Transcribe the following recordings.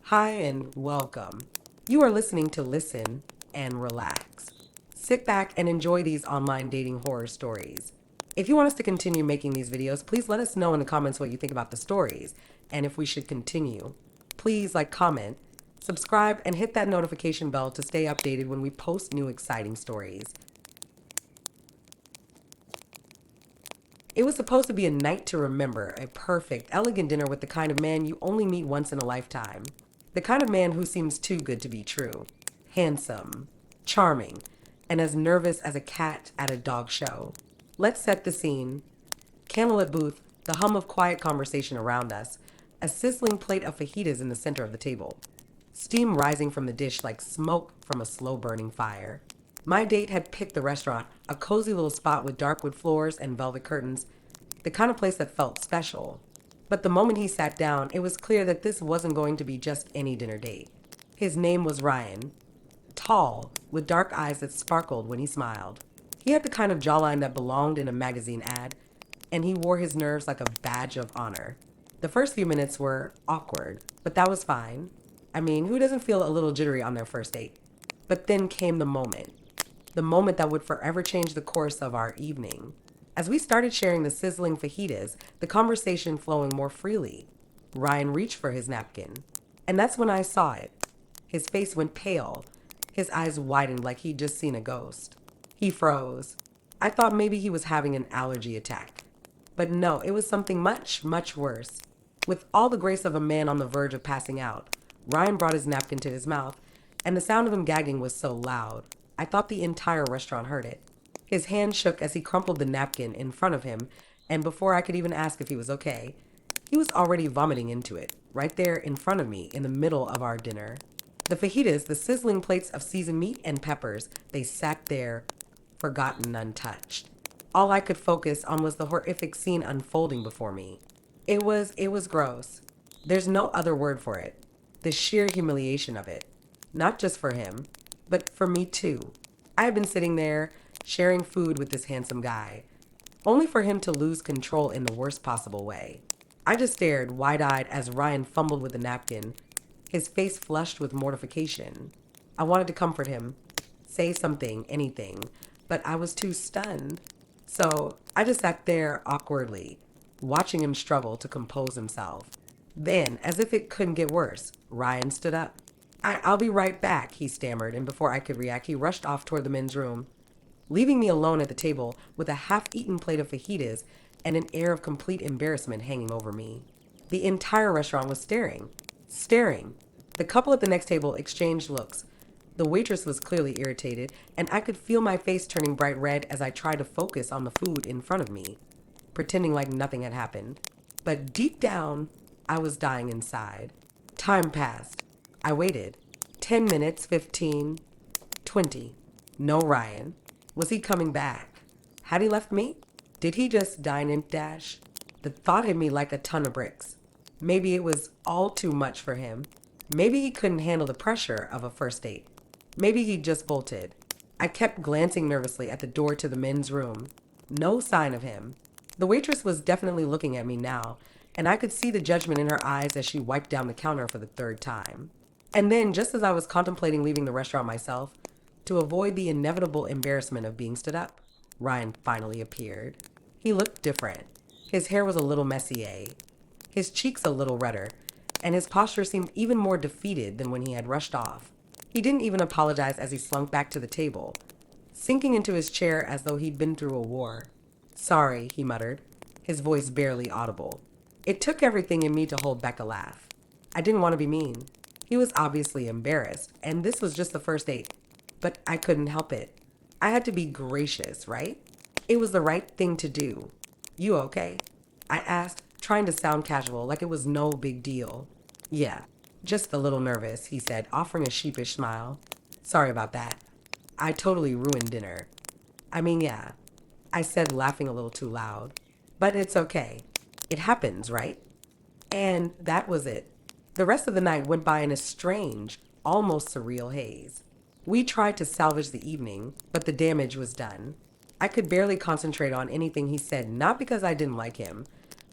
Hi and welcome. You are listening to Listen and Relax. Sit back and enjoy these online dating horror stories. If you want us to continue making these videos, please let us know in the comments what you think about the stories and if we should continue. Please comment, subscribe, and hit that notification bell to stay updated when we post new exciting stories. It was supposed to be a night to remember, a perfect, elegant dinner with the kind of man you only meet once in a lifetime. The kind of man who seems too good to be true. Handsome, charming, and as nervous as a cat at a dog show. Let's set the scene. Candlelit booth, the hum of quiet conversation around us, a sizzling plate of fajitas in the center of the table. Steam rising from the dish like smoke from a slow burning fire. My date had picked the restaurant, a cozy little spot with dark wood floors and velvet curtains, the kind of place that felt special. But the moment he sat down, it was clear that this wasn't going to be just any dinner date. His name was Ryan. Tall, with dark eyes that sparkled when he smiled. He had the kind of jawline that belonged in a magazine ad, and he wore his nerves like a badge of honor. The first few minutes were awkward, but that was fine. I mean, who doesn't feel a little jittery on their first date? But then came the moment. The moment that would forever change the course of our evening. As we started sharing the sizzling fajitas, the conversation flowing more freely, Ryan reached for his napkin. And that's when I saw it. His face went pale. His eyes widened like he'd just seen a ghost. He froze. I thought maybe he was having an allergy attack. But no, it was something much, much worse. With all the grace of a man on the verge of passing out, Ryan brought his napkin to his mouth, and the sound of him gagging was so loud, I thought the entire restaurant heard it. His hand shook as he crumpled the napkin in front of him, and before I could even ask if he was okay, he was already vomiting into it, right there in front of me in the middle of our dinner. The fajitas, the sizzling plates of seasoned meat and peppers, they sat there, forgotten, untouched. All I could focus on was the horrific scene unfolding before me. It was gross. There's no other word for it. The sheer humiliation of it. Not just for him, but for me too. I had been sitting there, sharing food with this handsome guy, only for him to lose control in the worst possible way. I just stared wide-eyed as Ryan fumbled with the napkin, his face flushed with mortification. I wanted to comfort him, say something, anything, but I was too stunned. So I just sat there awkwardly, watching him struggle to compose himself. Then, as if it couldn't get worse, Ryan stood up. I'll be right back, he stammered, and before I could react, he rushed off toward the men's room, leaving me alone at the table with a half-eaten plate of fajitas and an air of complete embarrassment hanging over me. The entire restaurant was staring. The couple at the next table exchanged looks. The waitress was clearly irritated, and I could feel my face turning bright red as I tried to focus on the food in front of me, pretending like nothing had happened. But deep down, I was dying inside. Time passed. I waited. 10 minutes, 15, 20. No Ryan. Was he coming back? Had he left me? Did he just dine and dash? The thought hit me like a ton of bricks. Maybe it was all too much for him. Maybe he couldn't handle the pressure of a first date. Maybe he just bolted. I kept glancing nervously at the door to the men's room. No sign of him. The waitress was definitely looking at me now, and I could see the judgment in her eyes as she wiped down the counter for the third time. And then, just as I was contemplating leaving the restaurant myself, to avoid the inevitable embarrassment of being stood up, Ryan finally appeared. He looked different. His hair was a little messier, his cheeks a little redder, and his posture seemed even more defeated than when he had rushed off. He didn't even apologize as he slunk back to the table, sinking into his chair as though he'd been through a war. Sorry, he muttered, his voice barely audible. It took everything in me to hold back a laugh. I didn't want to be mean. He was obviously embarrassed, and this was just the first date. But I couldn't help it. I had to be gracious, right? It was the right thing to do. You okay? I asked, trying to sound casual, like it was no big deal. Yeah, just a little nervous, he said, offering a sheepish smile. Sorry about that. I totally ruined dinner. I mean, yeah, I said, laughing a little too loud. But it's okay. It happens, right? And that was it. The rest of the night went by in a strange, almost surreal haze. We tried to salvage the evening, but the damage was done. I could barely concentrate on anything he said, not because I didn't like him,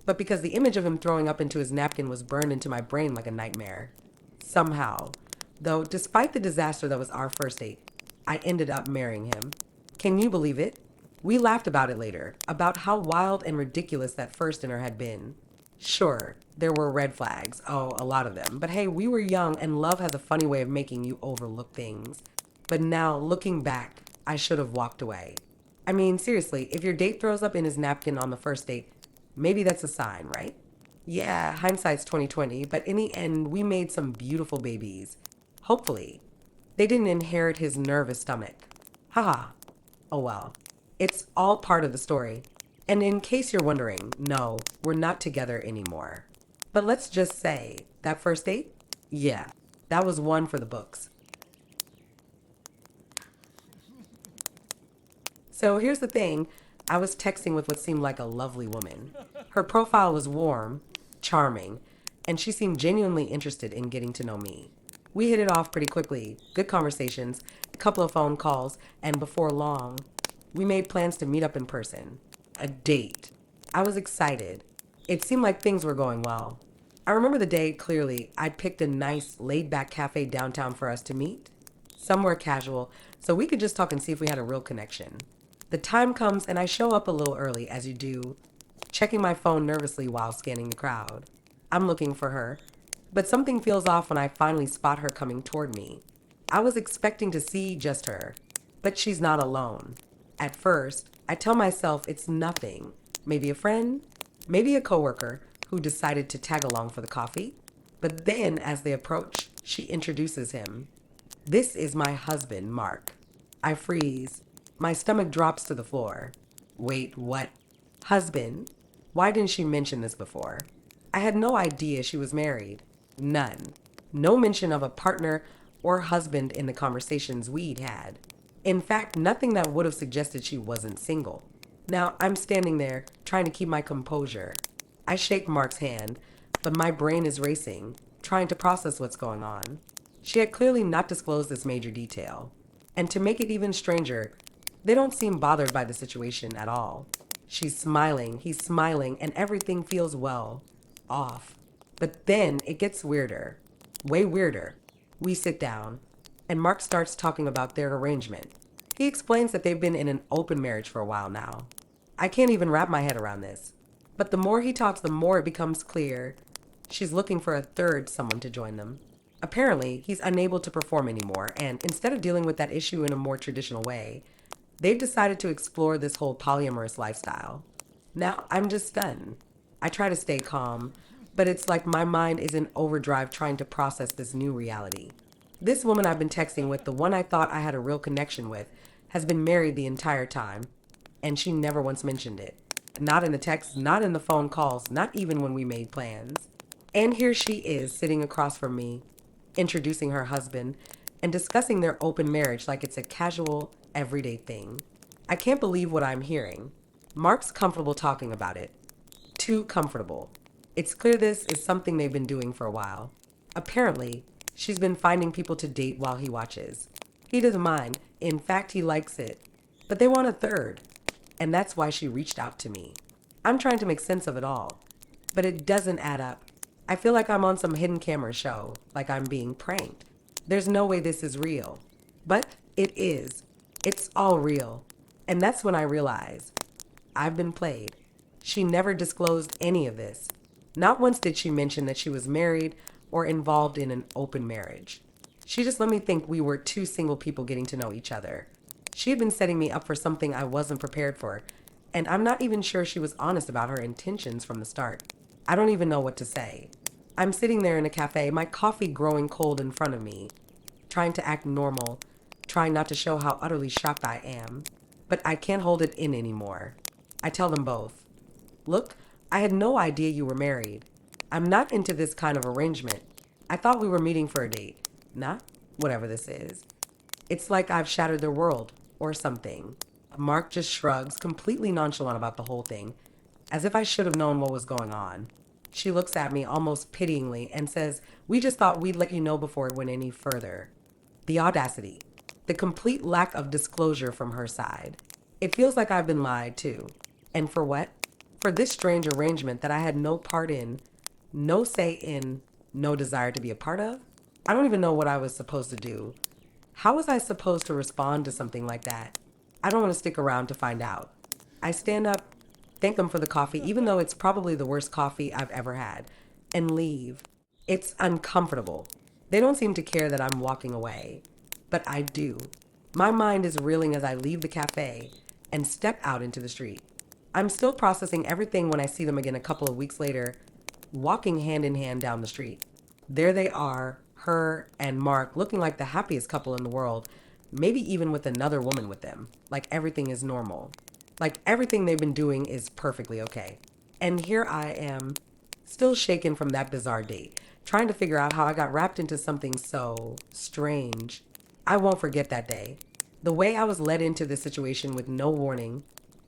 but because the image of him throwing up into his napkin was burned into my brain like a nightmare. somehow. Though, despite the disaster that was our first date, I ended up marrying him. Can you believe it? We laughed about it later, about how wild and ridiculous that first dinner had been. Sure, there were red flags, oh, a lot of them, but hey, we were young and love has a funny way of making you overlook things. But now, looking back, I should have walked away. I mean, seriously, if your date throws up in his napkin on the first date, maybe that's a sign, right? Yeah, hindsight's 2020, but in the end, we made some beautiful babies. Hopefully. They didn't inherit his nervous stomach. Haha. Oh well. It's all part of the story. And in case you're wondering, no, we're not together anymore. But let's just say, that first date? Yeah, that was one for the books. So here's the thing, I was texting with what seemed like a lovely woman. Her profile was warm, charming, and she seemed genuinely interested in getting to know me. We hit it off pretty quickly, good conversations, a couple of phone calls, and before long, we made plans to meet up in person. A date. I was excited. It seemed like things were going well. I remember the day clearly. I'd picked a nice, laid back cafe downtown for us to meet. Somewhere casual, so we could just talk and see if we had a real connection. The time comes and I show up a little early, as you do, checking my phone nervously while scanning the crowd. I'm looking for her, but something feels off when I finally spot her coming toward me. I was expecting to see just her, but she's not alone. At first, I tell myself it's nothing. Maybe a friend, maybe a coworker who decided to tag along for the coffee. But then, as they approach, she introduces him. This is my husband, Mark. I freeze. My stomach drops to the floor. Wait, what? Husband? Why didn't she mention this before? I had no idea she was married. None. No mention of a partner or husband in the conversations we'd had. In fact, nothing that would have suggested she wasn't single. Now, I'm standing there, trying to keep my composure. I shake Mark's hand, but my brain is racing, trying to process what's going on. She had clearly not disclosed this major detail. And to make it even stranger, they don't seem bothered by the situation at all. She's smiling, he's smiling, and everything feels well. Off. But then it gets weirder. Way weirder. We sit down, and Mark starts talking about their arrangement. He explains that they've been in an open marriage for a while now. I can't even wrap my head around this. But the more he talks, the more it becomes clear she's looking for a third someone to join them. Apparently, he's unable to perform anymore, and instead of dealing with that issue in a more traditional way, they've decided to explore this whole polyamorous lifestyle. Now, I'm just stunned. I try to stay calm, but it's like my mind is in overdrive trying to process this new reality. This woman I've been texting with, the one I thought I had a real connection with, has been married the entire time, and she never once mentioned it. Not in the texts, not in the phone calls, not even when we made plans. And here she is sitting across from me, introducing her husband and discussing their open marriage like it's a casual, everyday thing. I can't believe what I'm hearing. Mark's comfortable talking about it. Too comfortable. It's clear this is something they've been doing for a while. Apparently, she's been finding people to date while he watches. He doesn't mind. In fact, he likes it. But they want a third. And that's why she reached out to me. I'm trying to make sense of it all. But it doesn't add up. I feel like I'm on some hidden camera show, like I'm being pranked. There's no way this is real. But it is. It's all real. And that's when I realize I've been played. She never disclosed any of this. Not once did she mention that she was married or involved in an open marriage. She just let me think we were two single people getting to know each other. She had been setting me up for something I wasn't prepared for, and I'm not even sure she was honest about her intentions from the start. I don't even know what to say. I'm sitting there in a cafe, my coffee growing cold in front of me, trying to act normal, trying not to show how utterly shocked I am. But I can't hold it in anymore. I tell them both, look, I had no idea you were married. I'm not into this kind of arrangement. I thought we were meeting for a date, not whatever this is. It's like I've shattered their world, or something. Mark just shrugs, completely nonchalant about the whole thing, as if I should have known what was going on. She looks at me almost pityingly and says, we just thought we'd let you know before it went any further. The audacity. The complete lack of disclosure from her side. It feels like I've been lied to. And for what? For this strange arrangement that I had no part in, no say in, no desire to be a part of? I don't even know what I was supposed to do. How was I supposed to respond to something like that? I don't want to stick around to find out. I stand up, thank them for the coffee, even though it's probably the worst coffee I've ever had, and leave. It's uncomfortable. They don't seem to care that I'm walking away, but I do. My mind is reeling as I leave the cafe and step out into the street. I'm still processing everything when I see them again a couple of weeks later, walking hand in hand down the street. There they are, her and Mark, looking like the happiest couple in the world, maybe even with another woman with them, like everything is normal. Like everything they've been doing is perfectly okay. And here I am, still shaken from that bizarre date, trying to figure out how I got wrapped into something so strange. I won't forget that day. The way I was led into this situation with no warning,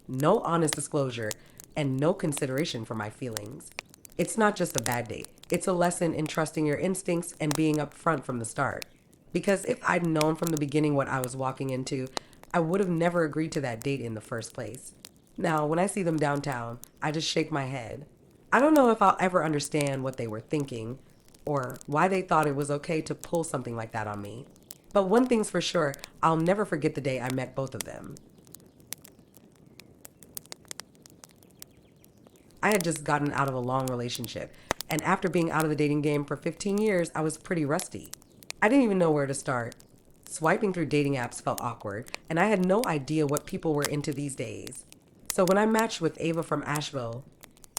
no honest disclosure, and no consideration for my feelings. It's not just a bad date, it's a lesson in trusting your instincts and being upfront from the start. Because if I'd known from the beginning what I was walking into, I would have never agreed to that date in the first place. Now, when I see them downtown, I just shake my head. I don't know if I'll ever understand what they were thinking or why they thought it was okay to pull something like that on me. But one thing's for sure, I'll never forget the day I met both of them. I had just gotten out of a long relationship, and after being out of the dating game for 15 years, I was pretty rusty. I didn't even know where to start. Swiping through dating apps felt awkward, and I had no idea what people were into these days. So when I matched with Ava from Asheville,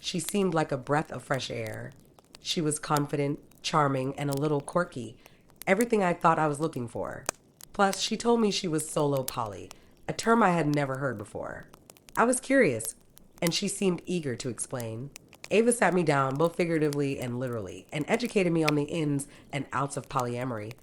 she seemed like a breath of fresh air. She was confident, charming, and a little quirky. Everything I thought I was looking for. Plus, she told me she was solo poly, a term I had never heard before. I was curious, and she seemed eager to explain. Ava sat me down, both figuratively and literally, and educated me on the ins and outs of polyamory.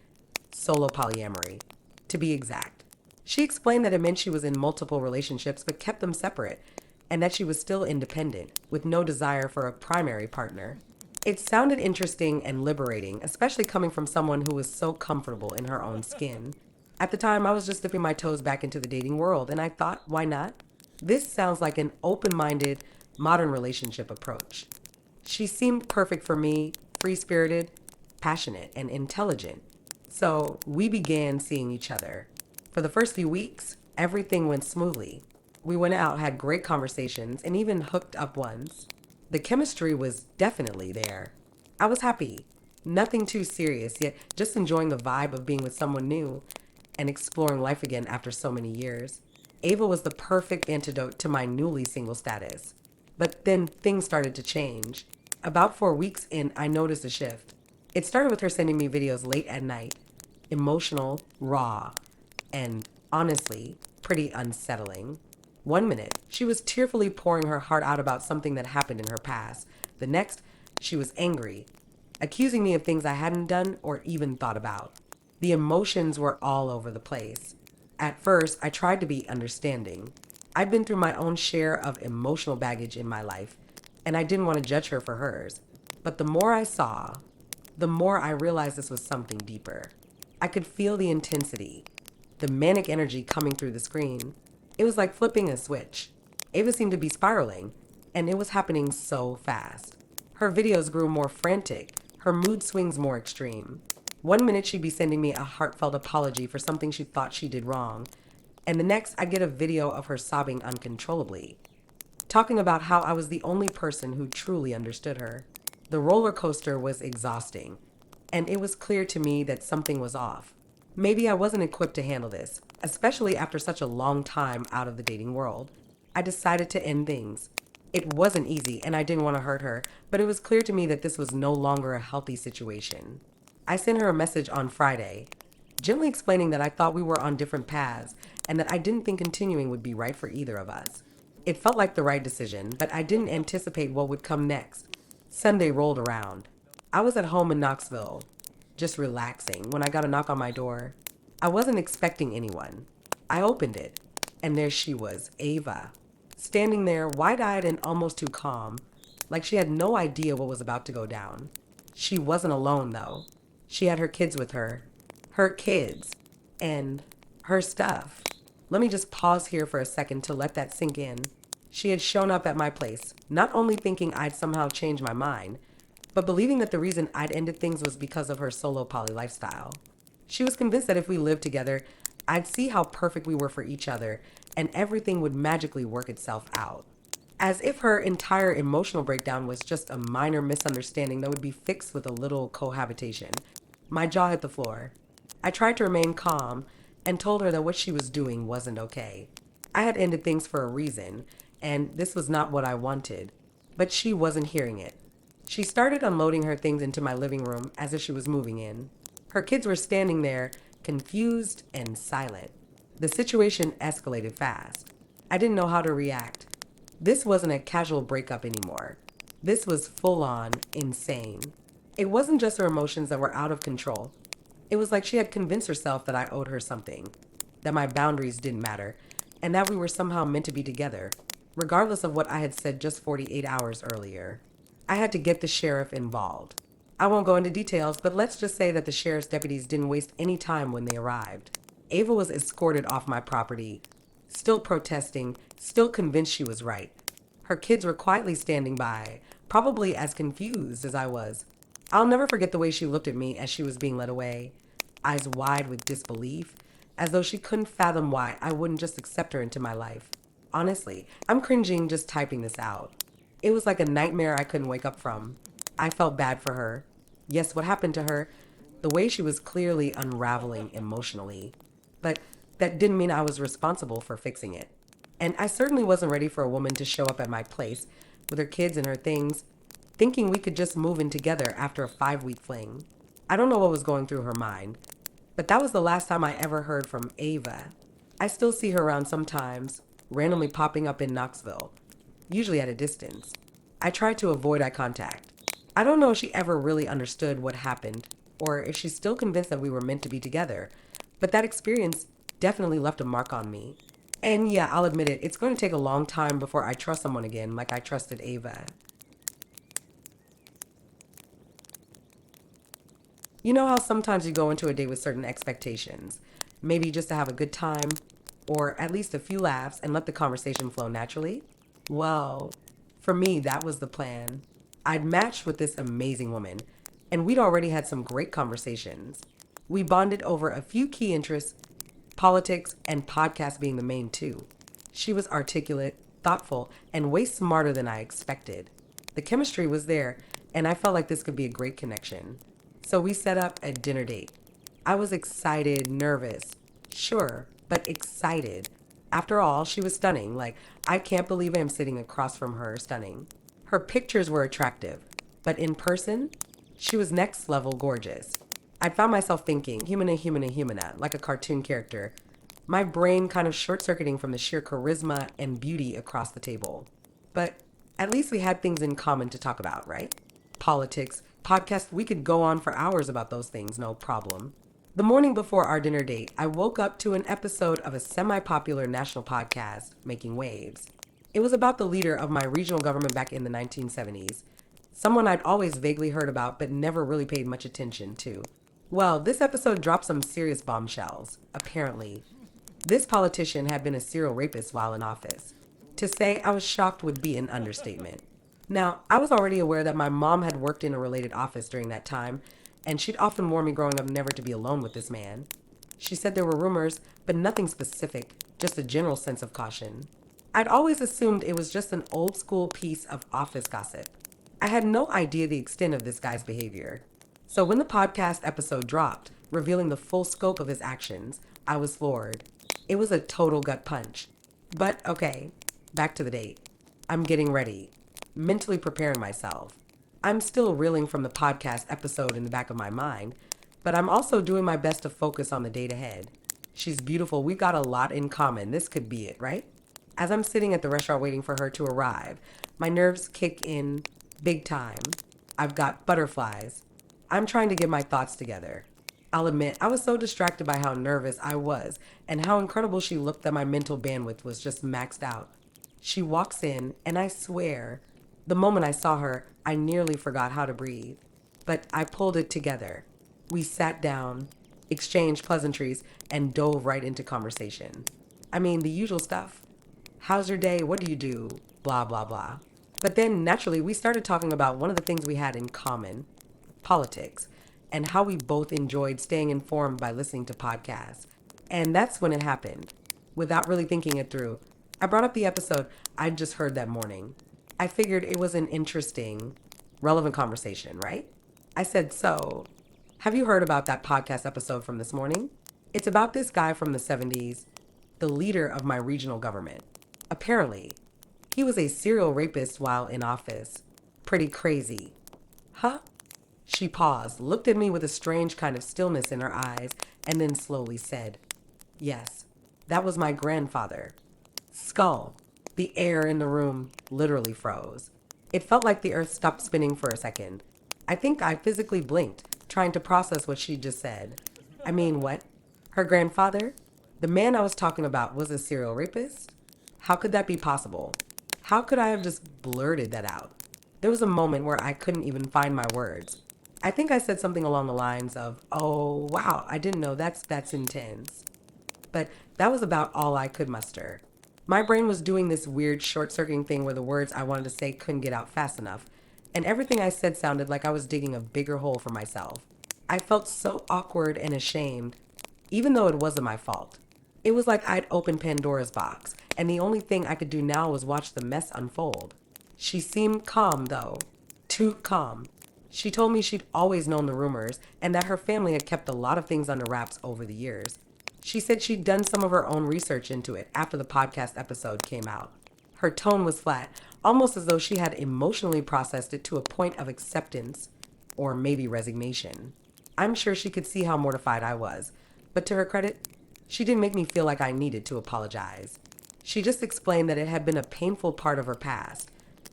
Solo polyamory, to be exact. She explained that it meant she was in multiple relationships but kept them separate, and that she was still independent, with no desire for a primary partner. It sounded interesting and liberating, especially coming from someone who was so comfortable in her own skin. At the time, I was just dipping my toes back into the dating world, and I thought, why not? This sounds like an open minded, modern relationship approach. She seemed perfect for me, free spirited, passionate, and intelligent. So we began seeing each other. For the first few weeks, everything went smoothly. We went out, had great conversations, and even hooked up once. The chemistry was definitely there. I was happy. Nothing too serious, yet just enjoying the vibe of being with someone new and exploring life again after so many years. Ava was the perfect antidote to my newly single status. But then things started to change. About 4 weeks in, I noticed a shift. It started with her sending me videos late at night, emotional, raw, and honestly, pretty unsettling. One minute, she was tearfully pouring her heart out about something that happened in her past. The next, she was angry, accusing me of things I hadn't done or even thought about. The emotions were all over the place. At first, I tried to be understanding. I'd been through my own share of emotional baggage in my life, and I didn't want to judge her for hers. But the more I saw, the more I realized this was something deeper. I could feel the intensity, the manic energy coming through the screen. It was like flipping a switch. Ava seemed to be spiraling, and it was happening so fast. Her videos grew more frantic, her mood swings more extreme. One minute she'd be sending me a heartfelt apology for something she thought she did wrong, and the next I'd get a video of her sobbing uncontrollably, talking about how I was the only person who truly understood her. The roller coaster was exhausting, and it was clear to me that something was off. Maybe I wasn't equipped to handle this, especially after such a long time out of the dating world. I decided to end things. It wasn't easy, and I didn't want to hurt her, but it was clear to me that this was no longer a healthy situation. I sent her a message on Friday, gently explaining that I thought we were on different paths and that I didn't think continuing would be right for either of us. It felt like the right decision, but I didn't anticipate what would come next. Sunday rolled around. I was at home in Knoxville, just relaxing, when I got a knock on my door. I wasn't expecting anyone. I opened it, and there she was, Ava, standing there wide-eyed and almost too calm, like she had no idea what was about to go down. She wasn't alone, though. She had her kids with her kids, and her stuff. Let me just pause here for a second to let that sink in. She had shown up at my place, not only thinking I'd somehow changed my mind, but believing that the reason I'd ended things was because of her solo poly lifestyle. She was convinced that if we lived together, I'd see how perfect we were for each other and everything would magically work itself out. As if her entire emotional breakdown was just a minor misunderstanding that would be fixed with a little cohabitation. My jaw hit the floor. I tried to remain calm and told her that what she was doing wasn't okay. I had ended things for a reason, and this was not what I wanted. But she wasn't hearing it. She started unloading her things into my living room as if she was moving in. Her kids were standing there, confused and silent. The situation escalated fast. I didn't know how to react. This wasn't a casual breakup anymore. This was full on insane. It wasn't just her emotions that were out of control. It was like she had convinced herself that I owed her something, that my boundaries didn't matter, and that we were somehow meant to be together, regardless of what I had said just 48 hours earlier. I had to get the sheriff involved. I won't go into details, but let's just say that the sheriff's deputies didn't waste any time when they arrived. Ava was escorted off my property, still protesting, still convinced she was right. Her kids were quietly standing by, probably as confused as I was. I'll never forget the way she looked at me as she was being led away, eyes wide with disbelief, as though she couldn't fathom why I wouldn't just accept her into my life. Honestly, I'm cringing just typing this out. It was like a nightmare I couldn't wake up from. I felt bad for her. Yes, what happened to her, the way she was clearly unraveling emotionally. But that didn't mean I was responsible for fixing it. And I certainly wasn't ready for a woman to show up at my place with her kids and her things, thinking we could just move in together after a 5-week fling. I don't know what was going through her mind, but that was the last time I ever heard from Ava. I still see her around sometimes, randomly popping up in Knoxville, usually at a distance. I tried to avoid eye contact. I don't know if she ever really understood what happened, or if she's still convinced that we were meant to be together, but that experience definitely left a mark on me. And yeah, I'll admit it, it's going to take a long time before I trust someone again like I trusted Ava. You know how sometimes you go into a date with certain expectations, maybe just to have a good time, or at least a few laughs and let the conversation flow naturally? Well, for me, that was the plan. I'd matched with this amazing woman, and we'd already had some great conversations. We bonded over a few key interests, politics and podcasts being the main two. She was articulate, thoughtful, and way smarter than I expected. The chemistry was there, and I felt like this could be a great connection. So we set up a dinner date. I was excited, nervous, sure, but excited. After all, she was stunning. Like, I can't believe I'm sitting across from her, stunning. Her pictures were attractive, but in person, she was next level gorgeous. I found myself thinking, humana, humana, humana, like a cartoon character. My brain kind of short circuiting from the sheer charisma and beauty across the table. But at least we had things in common to talk about, right? Politics, podcasts, we could go on for hours about those things, no problem. The morning before our dinner date, I woke up to an episode of a semi-popular national podcast, Making Waves. It was about the leader of my regional government back in the 1970s, someone I'd always vaguely heard about but never really paid much attention to. Well, this episode dropped some serious bombshells, apparently. This politician had been a serial rapist while in office. To say I was shocked would be an understatement. Now, I was already aware that my mom had worked in a related office during that time, and she'd often warned me growing up never to be alone with this man. She said there were rumors, but nothing specific, just a general sense of caution. I'd always assumed it was just an old school piece of office gossip. I had no idea the extent of this guy's behavior. So when the podcast episode dropped, revealing the full scope of his actions, I was floored. It was a total gut punch. But okay, back to the date. I'm getting ready, mentally preparing myself. I'm still reeling from the podcast episode in the back of my mind, but I'm also doing my best to focus on the date ahead. She's beautiful. We've got a lot in common. This could be it, right? As I'm sitting at the restaurant waiting for her to arrive, my nerves kick in big time. I've got butterflies. I'm trying to get my thoughts together. I'll admit, I was so distracted by how nervous I was and how incredible she looked that my mental bandwidth was just maxed out. She walks in, and I swear, the moment I saw her, I nearly forgot how to breathe. But I pulled it together. We sat down, exchanged pleasantries, and dove right into conversation. I mean, the usual stuff. How's your day? What do you do? Blah, blah, blah. But then naturally, we started talking about one of the things we had in common, politics, and how we both enjoyed staying informed by listening to podcasts. And that's when it happened. Without really thinking it through, I brought up the episode I'd just heard that morning. I figured it was an interesting, relevant conversation, right? I said, so, have you heard about that podcast episode from this morning? It's about this guy from the 70s, the leader of my regional government. Apparently, he was a serial rapist while in office. Pretty crazy. Huh? She paused, looked at me with a strange kind of stillness in her eyes, and then slowly said, yes, that was my grandfather. Skull. The air in the room literally froze. It felt like the earth stopped spinning for a second. I think I physically blinked, trying to process what she just said. I mean, what? Her grandfather? The man I was talking about was a serial rapist? How could that be possible? How could I have just blurted that out? There was a moment where I couldn't even find my words. I think I said something along the lines of, oh, wow, I didn't know that's intense. But that was about all I could muster. My brain was doing this weird short-circuiting thing where the words I wanted to say couldn't get out fast enough, and everything I said sounded like I was digging a bigger hole for myself. I felt so awkward and ashamed, even though it wasn't my fault. It was like I'd opened Pandora's box, and the only thing I could do now was watch the mess unfold. She seemed calm, though. Too calm. She told me she'd always known the rumors and that her family had kept a lot of things under wraps over the years. She said she'd done some of her own research into it after the podcast episode came out. Her tone was flat, almost as though she had emotionally processed it to a point of acceptance or maybe resignation. I'm sure she could see how mortified I was, but to her credit, she didn't make me feel like I needed to apologize. She just explained that it had been a painful part of her past,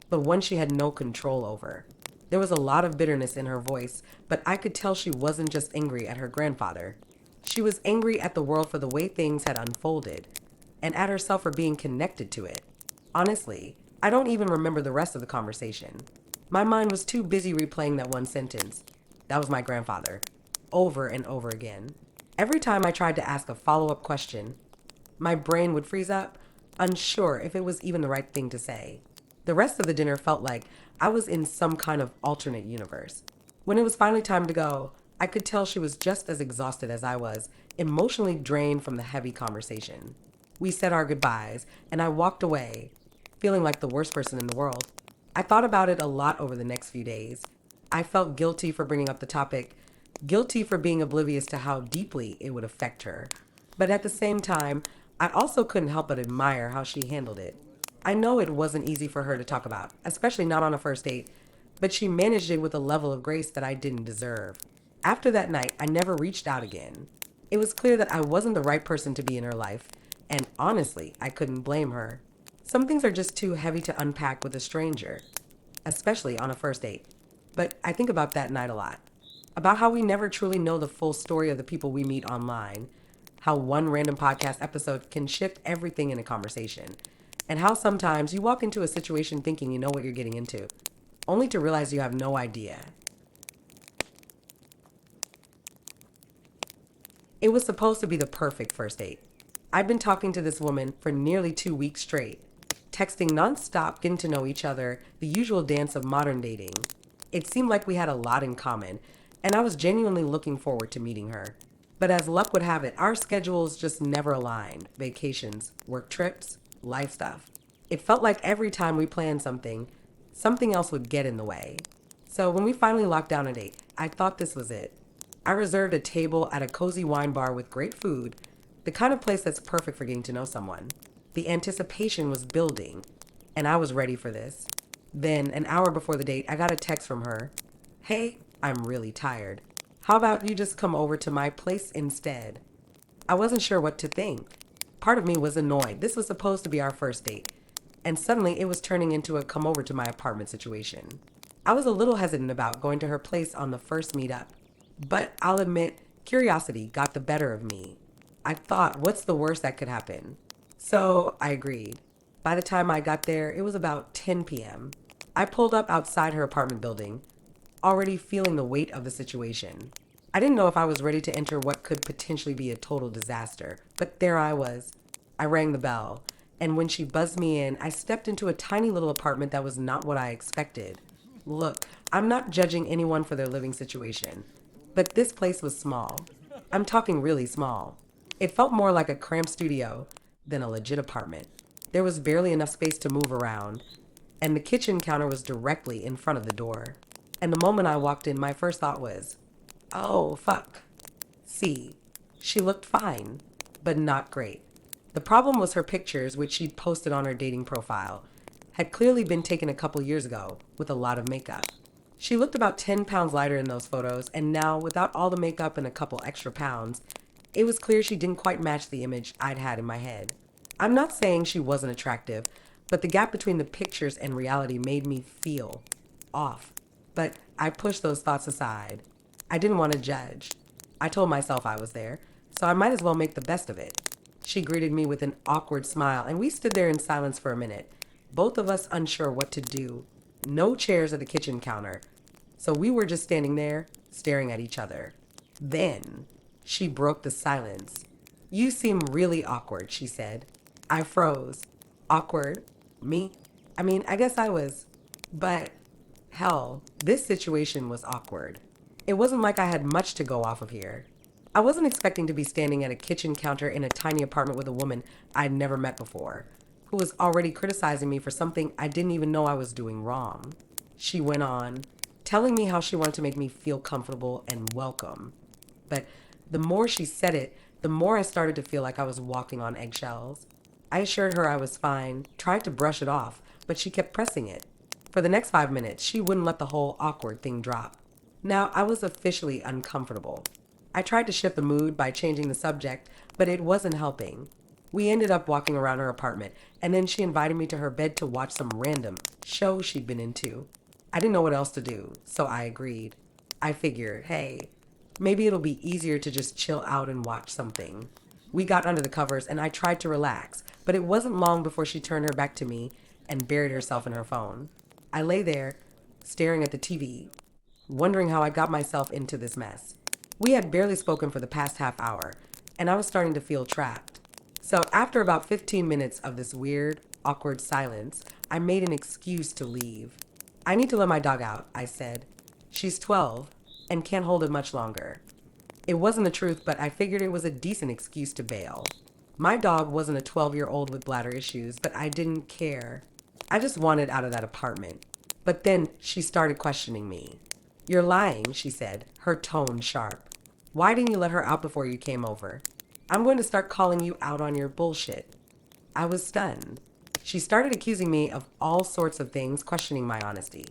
but one she had no control over. There was a lot of bitterness in her voice, but I could tell she wasn't just angry at her grandfather. She was angry at the world for the way things had unfolded, and at herself for being connected to it. Honestly, I don't even remember the rest of the conversation. My mind was too busy replaying that one sentence. That was my grandfather. Over and over again. Every time I tried to ask a follow-up question, my brain would freeze up, unsure if it was even the right thing to say. The rest of the dinner felt like I was in some kind of alternate universe. When it was finally time to go, I could tell she was just as exhausted as I was, emotionally drained from the heavy conversation. We said our goodbyes, and I walked away, feeling like the worst person in the world. I thought about it a lot over the next few days. I felt guilty for bringing up the topic, guilty for being oblivious to how deeply it would affect her. But at the same time, I also couldn't help but admire how she handled it. I know it wasn't easy for her to talk about, especially not on a first date, but she managed it with a level of grace that I didn't deserve. After that night, I never reached out again. It was clear that I wasn't the right person to be in her life, and honestly, I couldn't blame her. Some things are just too heavy to unpack with a stranger, especially on a first date. But I think about that night a lot. About how we never truly know the full story of the people we meet online, how one random podcast episode can shift everything in a conversation, and how sometimes you walk into a situation thinking you know what you're getting into, only to realize you have no idea. It was supposed to be the perfect first date. I'd been talking to this woman for nearly 2 weeks straight, texting nonstop, getting to know each other, the usual dance of modern dating. It seemed like we had a lot in common, and I was genuinely looking forward to meeting her. But as luck would have it, our schedules just never aligned. Vacations, work trips, life stuff. It felt like every time we planned something, something else would get in the way. So when we finally locked down a date, I thought this was it. I reserved a table at a cozy wine bar with great food, the kind of place that's perfect for getting to know someone. The anticipation was building, and I was ready for this. Then, an hour before the date, I got a text from her. Hey, I'm really tired. How about you just come over to my place instead? I wasn't sure what to think. Part of me was annoyed. This was supposed to be our first date, and suddenly it was turning into a come over to my apartment situation. I was a little hesitant about going to her place on the first meetup, but I'll admit, curiosity got the better of me. I thought, what's the worst that could happen? So I agreed. By the time I got there, it was about 10 p.m. I pulled up outside her apartment building, already feeling the weight of the situation. I didn't know if I was ready to enter what could potentially be a total disaster, but there I was. I rang the bell, And when she buzzed me in, I stepped into a tiny little apartment that was not what I expected. Look, I'm not judging anyone for their living situation, but this place was small. I'm talking really small. It felt more like a cramped studio than a legit apartment. There was barely enough space to move around, and the kitchen counter was directly in front of the door. And the moment I walked in, my first thought was, oh, fuck. See, she looked fine, but not great. The problem was her pictures, which she'd posted on her dating profile, had clearly been taken a couple years ago with a lot of makeup. She looked about 10 pounds lighter in those photos, and now, without all the makeup and a couple extra pounds, it was clear she didn't quite match the image I'd had in my head. I'm not saying she wasn't attractive, but the gap between the pictures and reality made me feel off. But I pushed those thoughts aside. I didn't want to judge. I told myself I was there, so I might as well make the best of it. She greeted me with an awkward smile, and we stood there in silence for a minute, both of us unsure what to do. No chairs at the kitchen counter, so we were just standing there, staring at each other. Then she broke the silence. You seem really awkward, she said. I froze. Awkward? Me? I mean, I guess I was. But hell, this situation was awkward. It wasn't like I had much to go off of here. I wasn't expecting to be standing at a kitchen counter in a tiny apartment with a woman I'd never met before, who was already criticizing me for something I didn't even know I was doing wrong. She went on, telling me how she wanted to make me feel comfortable and welcome. But the more she said it, the more I started to feel like I was walking on eggshells. I assured her I was fine, tried to brush it off, but she kept pressing it. For the next 5 minutes, she wouldn't let the whole awkward thing drop. Now, I was officially uncomfortable. I tried to shift the mood by changing the subject, but it wasn't helping. We ended up walking around her apartment, and then she invited me to her bed to watch some random show she'd been into. I didn't know what else to do, so I agreed. I figured, hey, maybe it'll be easier to just chill out and watch something. We got under the covers, and I tried to relax, but it wasn't long before she turned her back to me and buried herself in her phone. I lay there, staring at the TV, wondering how I got myself into this mess. We had barely spoken for the past half hour, and I was starting to feel trapped. So after about 15 minutes of this weird, awkward silence, I made an excuse to leave. I need to let my dog out, I said. She's 12 and can't hold it much longer. It wasn't the truth, but I figured it was a decent excuse to bail. My dog wasn't a 12-year-old with bladder issues, but I didn't care. I just wanted out of that apartment. But then she started questioning me. You're lying, she said, her tone sharp. Why didn't you let her out before you came over? I'm going to start calling you out on your bullshit. I was stunned. She started accusing me of all sorts of things, questioning my honesty.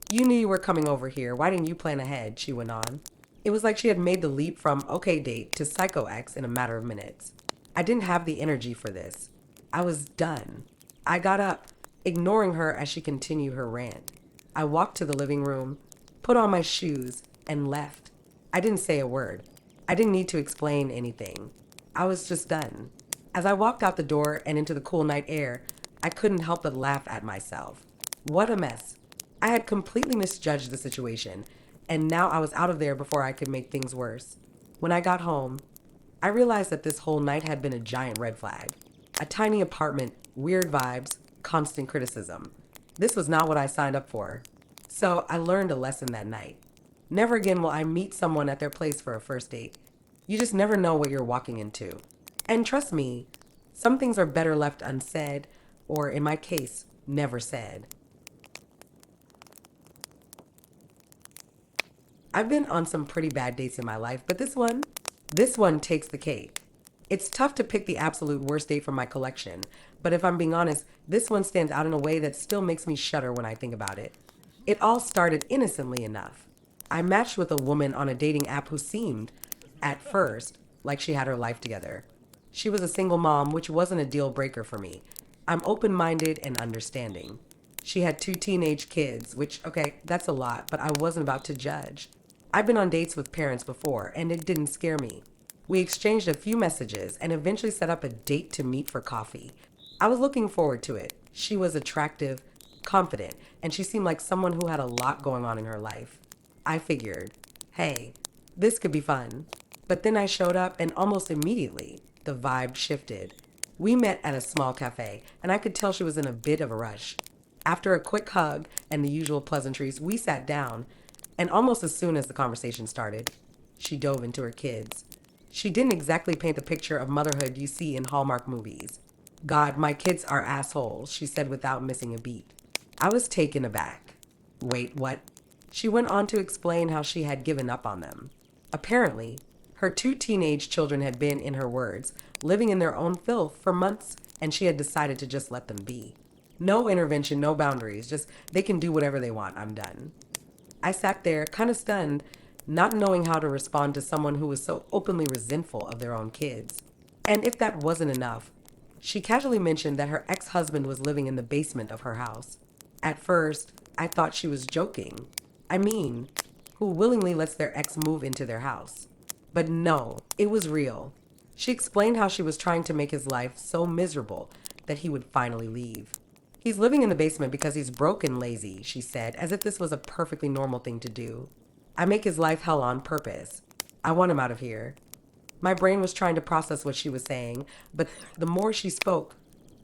You knew you were coming over here. Why didn't you plan ahead? She went on. It was like she had made the leap from okay date to psycho ex in a matter of minutes. I didn't have the energy for this. I was done. I got up, ignoring her as she continued her rant. I walked to the living room, put on my shoes, and left. I didn't say a word. I didn't need to explain anything. I was just done. As I walked out the door and into the cool night air, I couldn't help but laugh at myself. What a mess. I had completely misjudged the situation, and now I was out of there before I could make things worse. When I got home, I realized that this whole night had been a giant red flag. A tiny apartment, weird vibes, constant criticism. This was not what I signed up for. So I learned a lesson that night. Never again will I meet someone at their place for a first date. You just never know what you're walking into. And trust me, some things are better left unsaid, or in my case, never said. I've been on some pretty bad dates in my life, but this one takes the cake. It's tough to pick the absolute worst date from my collection, but if I'm being honest, this one stands out in a way that still makes me shudder when I think about it. It all started innocently enough. I matched with a woman on a dating app who seemed, at first, like she had her life together. She was a single mom, which wasn't a deal breaker for me. I'm open-minded and understanding. She had 2 teenage kids, which, okay, that's a lot, but I wasn't about to judge. I've been on dates with parents before, and it didn't scare me. We exchanged a few messages and eventually set up a date to meet for coffee. I was looking forward to it. She was attractive, confident, and she seemed like someone who had a lot going on in her life. I figured, hey, this could be fun. But then I showed up and almost immediately, the vibe shifted. We met at a small cafe, and I could tell she was in a bit of a rush. After a quick hug and the usual pleasantries, we sat down, and almost as soon as the conversation started, she dove into her kids. She didn't exactly paint the picture of motherhood you see in Hallmark movies. God, my kids are assholes, she said without missing a beat. I was taken aback. Wait, what? She went on to explain how she had given up on them. Apparently, her two teenage children had been, in her words, living in their own filth for months, and she had decided to just let them be. No intervention, no boundaries, just they can do whatever they want, I'm done. I sat there, kind of stunned, not knowing how to respond to someone who was so openly resentful of their own kids. And if that wasn't enough, she casually mentioned that her ex husband was living in the basement of her house. At first, I thought she was joking. I mean, who willingly lets their ex move into their house? But no, it was real. She explained how she was trying to make his life so miserable that he would finally leave. He's living in the basement because he's broke and lazy, she said, as if this was a perfectly normal thing to do. I make his life hell on purpose. I want him out of here. My brain was trying to process what she was saying, but the more she spoke,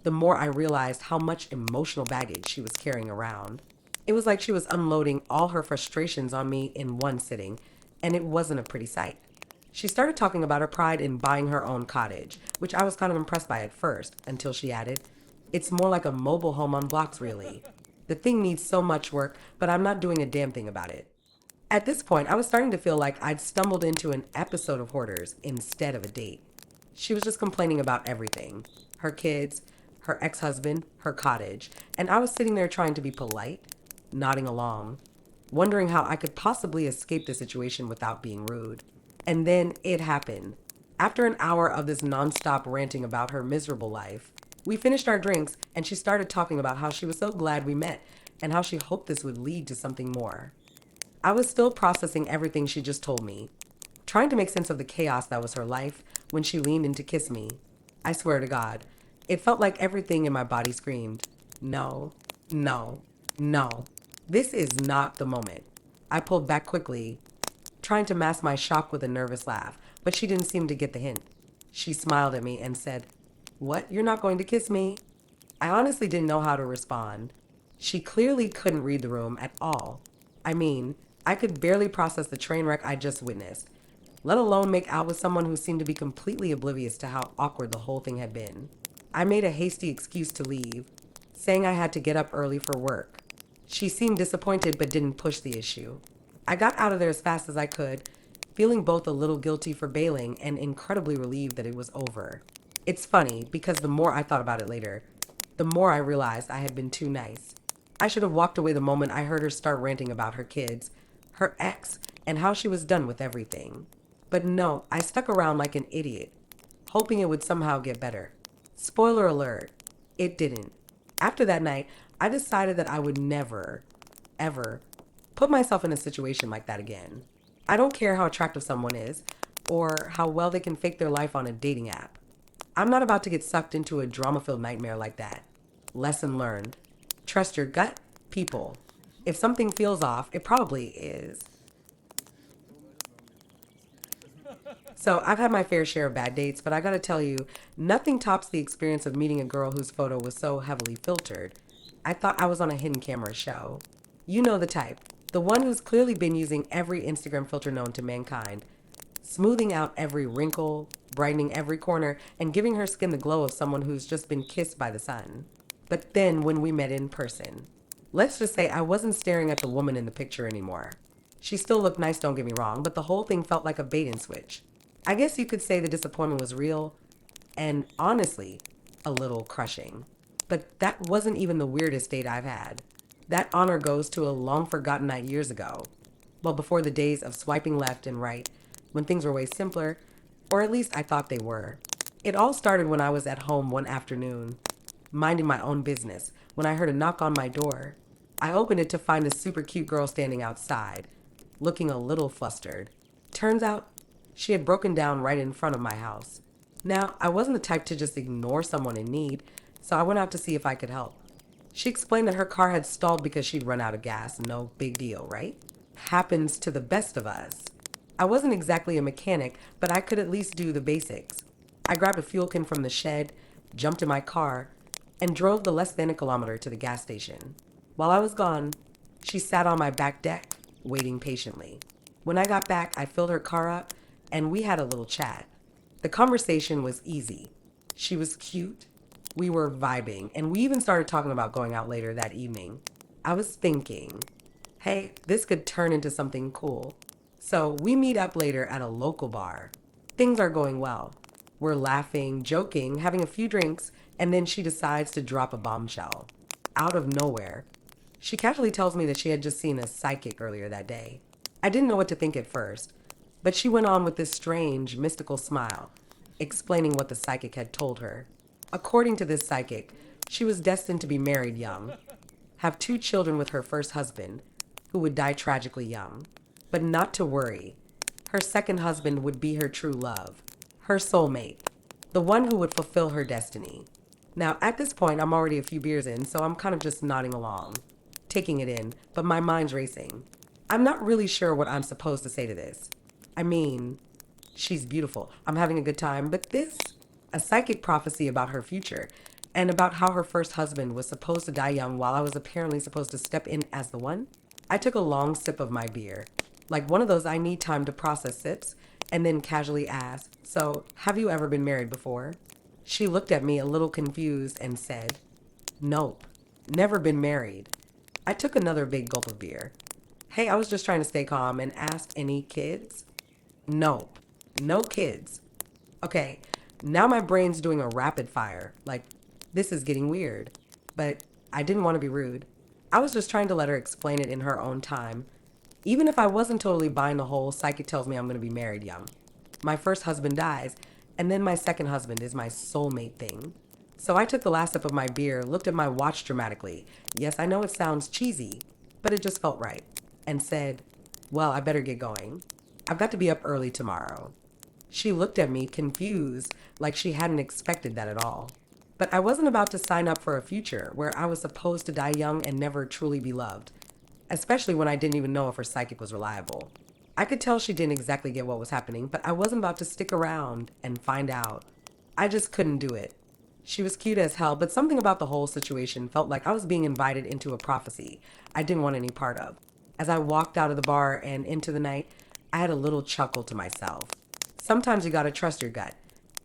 the more I realized how much emotional baggage she was carrying around. It was like she was unloading all her frustrations on me in one sitting, and it wasn't a pretty sight. She started talking about her pride in buying her own cottage, which I was kind of impressed by at first, until she added, "It's more like a mobile home on blocks, really. The thing needs so much work, but I'm not doing a damn thing about it." At this point, I was starting to feel like I'd stumbled into an episode of Hoarders instead of a date. She was just complaining about everything: her kids, her ex husband, her cottage, and I was sitting there trying to be polite, nodding along, wondering how I could possibly escape the situation without being rude. And then it happened. After an hour of this nonstop ranting about her miserable life, we finished our drinks and she started talking about how she was so glad we met and how she hoped this would lead to something more. I was still processing everything she just told me, trying to make sense of the chaos that was her life when she leaned in to kiss me. I swear to God, it felt like everything in my body screamed, "No, no, no. This is not the moment." I pulled back quickly, trying to mask my shock with a nervous laugh, but she didn't seem to get the hint. She smiled at me and said, "What? You're not going to kiss me?" I honestly didn't know how to respond. She clearly couldn't read the room at all. I mean, I could barely process the train wreck I just witnessed, let alone make out with someone who seemed to be completely oblivious to how awkward the whole thing had been. I made a hasty excuse to leave, saying I had to get up early for work. She seemed disappointed but didn't push the issue. I got out of there as fast as I could, feeling both a little guilty for bailing and incredibly relieved that it was over. It's funny because the more I thought about it later, the more I realized I had been too nice. I should have walked away the moment I heard her start ranting about her kids, her ex, and how she was done with everything. But no, I stuck around like an idiot, hoping it would somehow get better. Spoiler alert, it didn't. After that night, I decided that I would never, ever put myself in a situation like that again. I don't care how attractive someone is or how well they can fake their life on a dating app. I'm not about to get sucked into a drama-filled nightmare like that. Lesson learned. Trust your gut, people. If something feels off, it probably is. So I've had my fair share of bad dates, but I gotta tell you, nothing tops the experience of meeting a girl whose photo was so heavily filtered. I thought I was on a hidden camera show. You know the type. The one who's clearly been using every Instagram filter known to mankind, smoothing out every wrinkle, brightening every corner, and giving her skin the glow of someone who's just been kissed by the sun. But then when we met in person, let's just say I wasn't staring at the woman in the picture anymore. She still looked nice, don't get me wrong, but the whole thing felt like a bait and switch. I guess you could say the disappointment was real and, honestly, a little crushing. But that wasn't even the weirdest date I've had. That honor goes to a long-forgotten night years ago. Well, before the days of swiping left and right, when things were way simpler, or at least I thought they were. It all started when I was at home one afternoon, minding my own business, when I heard a knock on my door. I opened it to find a super cute girl standing outside, looking a little flustered. Turns out, she had broken down right in front of my house. Now, I wasn't the type to just ignore someone in need, so I went out to see if I could help. She explained that her car had stalled because she'd run out of gas. No big deal, right? Happens to the best of us. I wasn't exactly a mechanic, but I could at least do the basics. I grabbed a fuel can from the shed, jumped in my car, and drove the less than a kilometer to the gas station. While I was gone, she sat on my back deck, waiting patiently. When I got back, I filled her car up, and we had a little chat. The conversation was easy. She was cute, we were vibing, and we even started talking about going out later that evening. I was thinking, hey, this could turn into something cool. So we meet up later at a local bar. Things are going well. We're laughing, joking, having a few drinks, and then she decides to drop a bombshell. Out of nowhere. She casually tells me that she had just seen a psychic earlier that day. I didn't know what to think at first, but she went on with this strange, mystical smile, explaining what the psychic had told her. According to this psychic, she was destined to be married young, have 2 children with her first husband, who would die tragically young. But not to worry. Her second husband would be her true love, her soulmate, the one who would fulfill her destiny. Now, at this point, I'm already a few beers in, so I'm kind of just nodding along, taking it in, but my mind's racing. I'm not really sure what I'm supposed to say to this. I mean, she's beautiful. I'm having a good time, but this, a psychic prophecy about her future and about how her first husband was supposed to die young while I was apparently supposed to step in as the one? I took a long sip of my beer, like one of those I need time to process sips, and then casually asked, so, have you ever been married before? She looked at me a little confused and said, nope, never been married. I took another big gulp of beer. Hey, I was just trying to stay calm and asked, any kids? Nope, no kids. Okay, now my brain's doing a rapid fire, like, this is getting weird. But I didn't want to be rude. I was just trying to let her explain it in her own time. Even if I wasn't totally buying the whole psychic tells me I'm going to be married young. My first husband dies, and then my second husband is my soulmate thing. So I took the last sip of my beer, looked at my watch dramatically. Yes, I know it sounds cheesy, but it just felt right. And said, well, I better get going. I've got to be up early tomorrow. She looked at me confused, like she hadn't expected that at all. But I wasn't about to sign up for a future where I was supposed to die young and never truly be loved, especially when I didn't even know if her psychic was reliable. I could tell she didn't exactly get what was happening, but I wasn't about to stick around and find out. I just couldn't do it. She was cute as hell, but something about the whole situation felt like I was being invited into a prophecy I didn't want any part of. As I walked out of the bar and into the night, I had a little chuckle to myself. Sometimes you gotta trust your gut,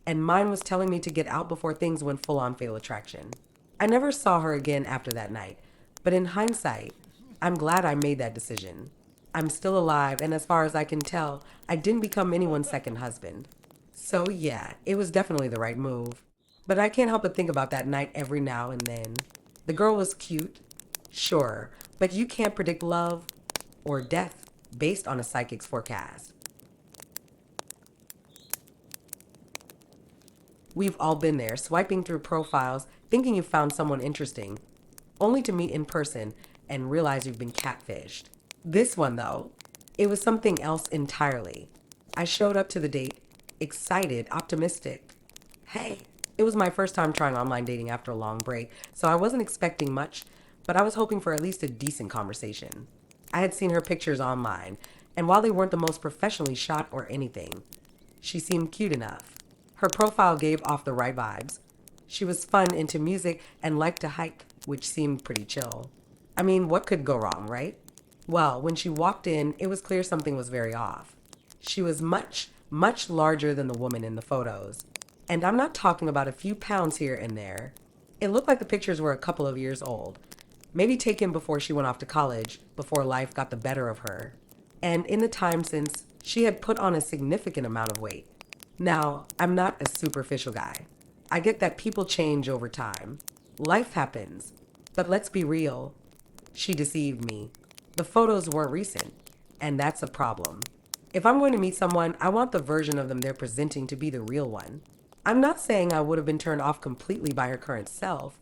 and mine was telling me to get out before things went full on fatal attraction. I never saw her again after that night, but in hindsight, I'm glad I made that decision. I'm still alive, and as far as I can tell, I didn't become anyone's second husband. So yeah, it was definitely the right move. But I can't help but think about that night every now and then. The girl was cute, sure, but you can't predict love or death based on a psychic's forecast. We've all been there, swiping through profiles, thinking you found someone interesting, only to meet in person and realize you've been catfished. This one, though, it was something else entirely. I showed up to the date, excited, optimistic. Hey, it was my first time trying online dating after a long break, so I wasn't expecting much, but I was hoping for at least a decent conversation. I had seen her pictures online, and while they weren't the most professionally shot or anything, she seemed cute enough. Her profile gave off the right vibes. She was fun, into music, and liked to hike, which seemed pretty chill. I mean, what could go wrong, right? Well, when she walked in, it was clear something was very off. She was much, much larger than the woman in the photos. And I'm not talking about a few pounds here and there. It looked like the pictures were a couple of years old, maybe taken before she went off to college, before life got the better of her. And in the time since, she had put on a significant amount of weight. Now, I'm not a superficial guy. I get that people change over time. Life happens. But let's be real. She deceived me. The photos weren't recent, and that's a problem. If I'm going to meet someone, I want the version of them they're presenting to be the real one. I'm not saying I would have been turned off completely by her current self,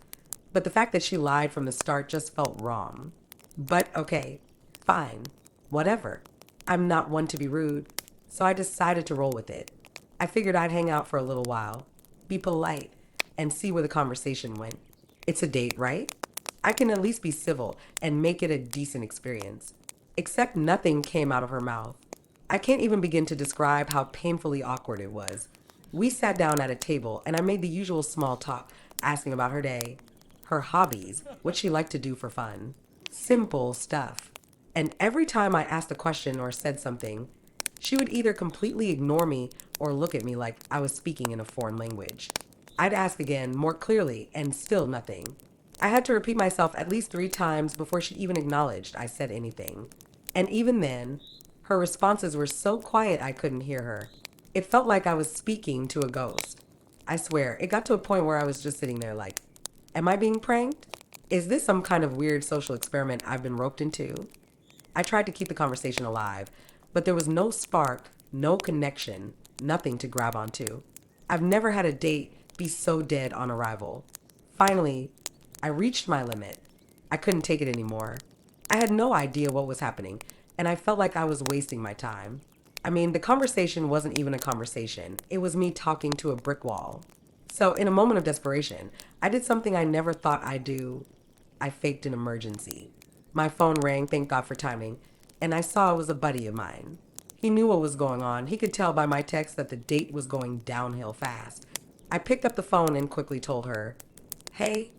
but the fact that she lied from the start just felt wrong. But okay, fine, whatever. I'm not one to be rude, so I decided to roll with it. I figured I'd hang out for a little while, be polite, and see where the conversation went. It's a date, right? I can at least be civil and make it a decent experience. Except nothing came out of her mouth. I can't even begin to describe how painfully awkward it was. We sat down at a table and I made the usual small talk, asking about her day, her hobbies, what she liked to do for fun. Simple stuff. And every time I asked a question or said something, she would either completely ignore me or look at me like I was speaking in a foreign language. I'd ask again, more clearly, and still nothing. I had to repeat myself at least 3 times before she even acknowledged I said anything. And even then, her responses were so quiet I couldn't hear her. It felt like I was speaking to a ghost. I swear, it got to a point where I was just sitting there like, am I being pranked? Is this some kind of weird social experiment I've been roped into? I tried to keep the conversation alive, but there was no spark, no connection, nothing to grab onto. I've never had a date be so dead on arrival. Finally, I reached my limit. I couldn't take it anymore. I had no idea what was happening, and I felt like I was wasting my time. I mean, the conversation wasn't even a conversation. It was me talking to a brick wall. So, in a moment of desperation, I did something I never thought I'd do. I faked an emergency. My phone rang, thank God for timing, and I saw it was a buddy of mine. He knew what was going on. He could tell by my text that the date was going downhill fast. I picked up the phone and quickly told her, "Hey,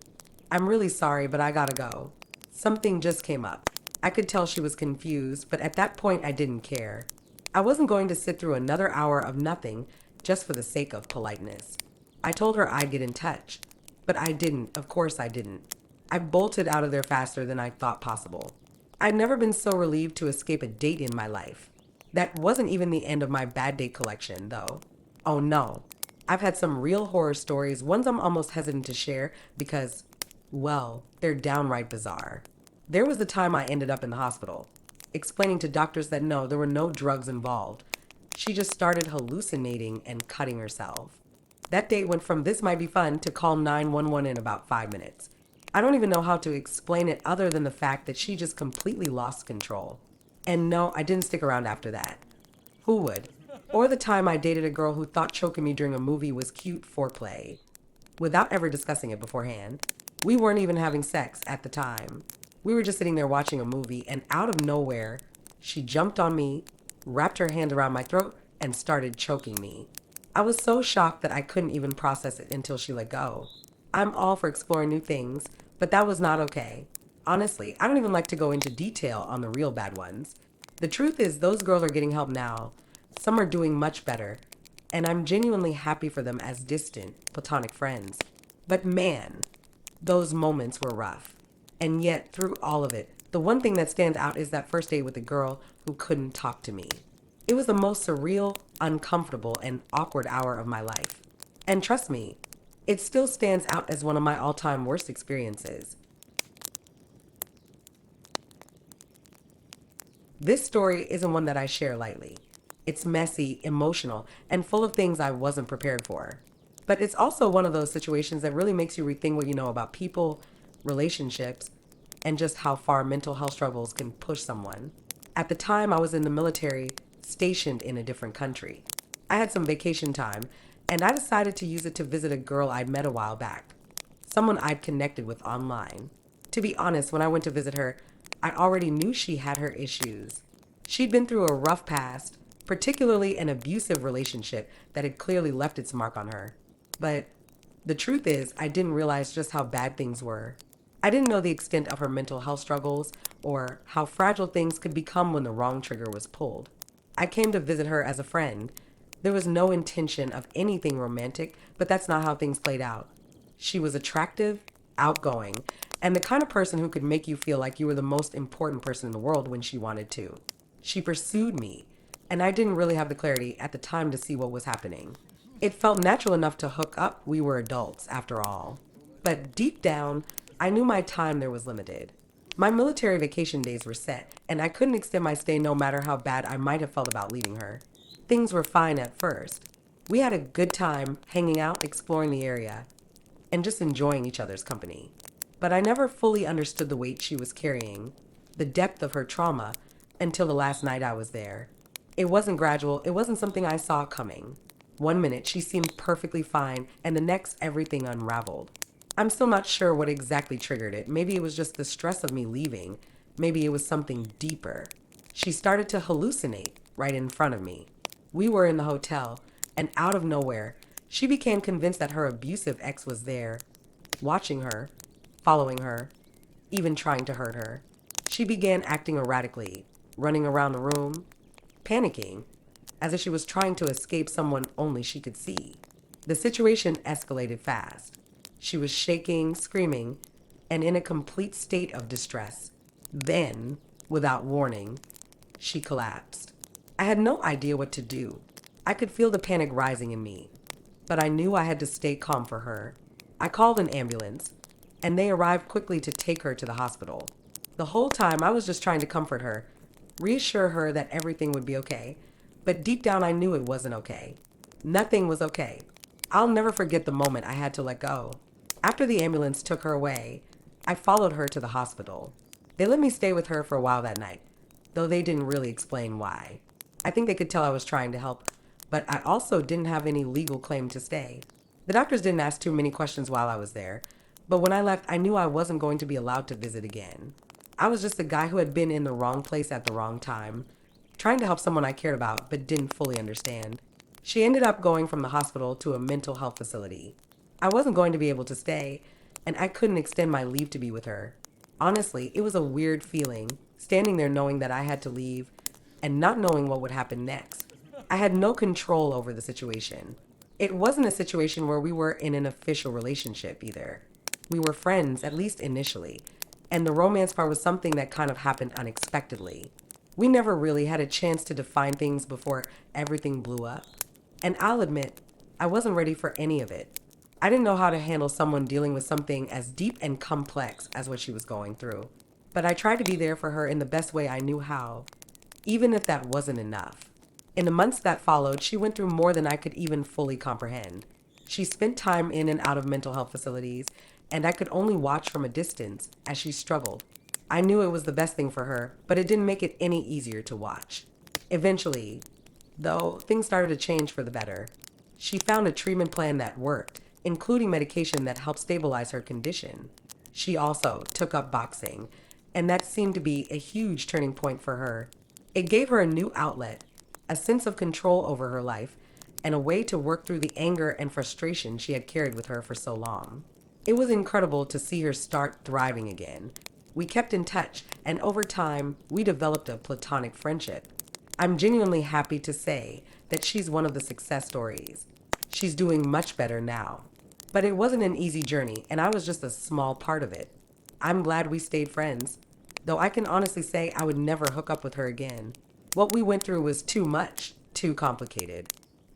I'm really sorry, but I gotta go. Something just came up." I could tell she was confused, but at that point I didn't care. I wasn't going to sit through another hour of nothing just for the sake of politeness. I told her I'd get in touch, but I didn't. Of course I didn't. I bolted out of there faster than I thought possible. I'd never been so relieved to escape a date in my life. That wasn't even the end of my bad date collection, though. Oh no. I've had some real horror stories, ones I'm almost hesitant to share because, well, they're downright bizarre. There was the time I ended up in the hospital, explaining to doctors that no, there were no drugs involved. She just started hallucinating and cutting herself. That date went from this might be fun to call 911 in about 5 minutes. I don't even know how to explain it other than the fact that she just completely lost control. And no, I didn't stick around after that. Who would? Or the time I dated a girl who thought choking me during a movie was cute foreplay, without ever discussing it beforehand. We weren't even having sex at the time. We were just sitting there watching a movie, and out of nowhere, she jumped on me, wrapped her hand around my throat, and started choking me. I was so shocked that I couldn't even process it until she let go. I'm all for exploring new things, but that was not okay. Honestly, I don't even like to go into detail on the real bad ones. The truth is, those girls are getting help now. Some are doing much better, and I'm genuinely happy for them as distant, platonic friends. But man, those moments were rough. And yet, through all of it, the one thing that stands out is that first date with a girl who couldn't talk to me. It was the most surreal, uncomfortable, and awkward hour of my life. And trust me, it still stands out as one of my all-time worst experiences. This story isn't one that I share lightly. It's messy, emotional, and full of things I wasn't prepared for. But it's also one of those situations that really makes you rethink what you know about people, relationships, and just how far mental health struggles can push someone. At the time, I was in the military, stationed in a different country. I had some vacation time, and I decided to use it to visit a girl I'd met a while back, someone I'd connected with online. To be honest, when I went to visit her, I already knew she had her issues. She'd been through a rough past, particularly an abusive relationship that had clearly left its mark on her. But the truth is, I didn't realize just how bad things were. I didn't know the extent of her mental health struggles or how fragile things could become when the wrong trigger was pulled. I came to visit her as a friend. There was no intention of anything romantic, but that's not how things played out. She was attractive, outgoing, and the kind of person who could make you feel like you were the most important person in the world when she wanted to. She pursued me, and I didn't really have the clarity at the time to see what was happening. It felt natural enough to hook up. We were adults, after all. But deep down, I knew my time there was limited. My military vacation days were set, and I couldn't extend my stay no matter how bad I might have felt about leaving her. Things were fine at first. We had a good time hanging out, exploring the area, and just enjoying each other's company. But I never fully understood the weight she was carrying, the depth of her trauma, until the last night I was there. It wasn't gradual, it wasn't something I saw coming. One minute she seemed perfectly fine, and the next everything unraveled. I'm still not sure what exactly triggered it. Maybe it was just the stress of me leaving. Maybe it was something deeper. She started to hallucinate right in front of me. We were in the hotel, and out of nowhere, She became convinced that her abusive ex was there, watching her, following her, even trying to hurt her. She began acting erratically, running around the room, panicking, as if she was trying to escape someone only she could see. The situation escalated fast. She was shaking, screaming, and in a complete state of distress. Then, without warning, she collapsed. I had no idea what to do. I could feel the panic rising in me, but I knew I had to stay calm for her. I called an ambulance, and they arrived quickly to take her to the hospital. The whole time, I was just trying to comfort her, reassure her that everything would be okay, but deep down, I knew it wasn't okay. Nothing was okay. I'll never forget the moment I had to let go. After the ambulance took her away, I followed her to the hospital. They let me stay with her for a while that night, though they didn't really explain why. I think they could tell I was trying to help, but I also didn't have any legal claim to stay. The doctors didn't ask too many questions while I was there, but when I left, I knew I wasn't going to be allowed to visit again. I was just a guy who had been in the wrong place at the wrong time, trying to help someone I cared about but didn't fully understand. She ended up going from the hospital to a mental health facility. I wasn't going to be able to stay, and I couldn't extend my leave to be with her. Honestly, it was a weird feeling, standing there knowing that I had to leave and not knowing what would happen next. I had no control over the situation. It wasn't a situation where we were in an official relationship either. We were friends, at least initially, and the romance part was something that kind of happened unexpectedly. We never really had a chance to define things before everything blew up. And I'll admit, I wasn't ready for any of it. I didn't know how to handle someone dealing with something as deep and complex as what she was going through. But I tried to be there for her in the best way I knew how, even if that wasn't enough. In the months that followed, she went through more than I could even fully comprehend. She spent time in and out of mental health facilities, and I could only watch from a distance as she struggled. I knew it was the best thing for her, but it didn't make it any easier to watch. Eventually, though, things started to change for the better. She found a treatment plan that worked, including medication that helped stabilize her condition. She also took up boxing, and that seemed to be a huge turning point for her. It gave her a new outlet, a sense of control over her life, and a way to work through the anger and frustration she had carried with her for so long. It was incredible to see her start thriving again. We kept in touch, and over time, we developed a platonic friendship. I'm genuinely happy to say that she's one of the success stories. She's doing much better now. But it wasn't an easy journey, and I was just a small part of it. I'm glad we stayed friends, though I can honestly say I would never hook up with her again. What we went through was too much, too complicated.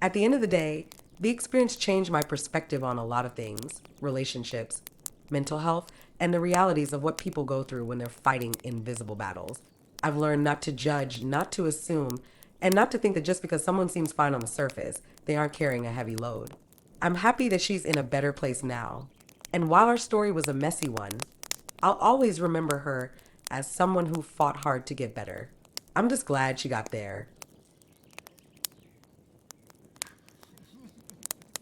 At the end of the day, the experience changed my perspective on a lot of things: relationships, mental health, and the realities of what people go through when they're fighting invisible battles. I've learned not to judge, not to assume, and not to think that just because someone seems fine on the surface, they aren't carrying a heavy load. I'm happy that she's in a better place now. And while our story was a messy one, I'll always remember her as someone who fought hard to get better. I'm just glad she got there.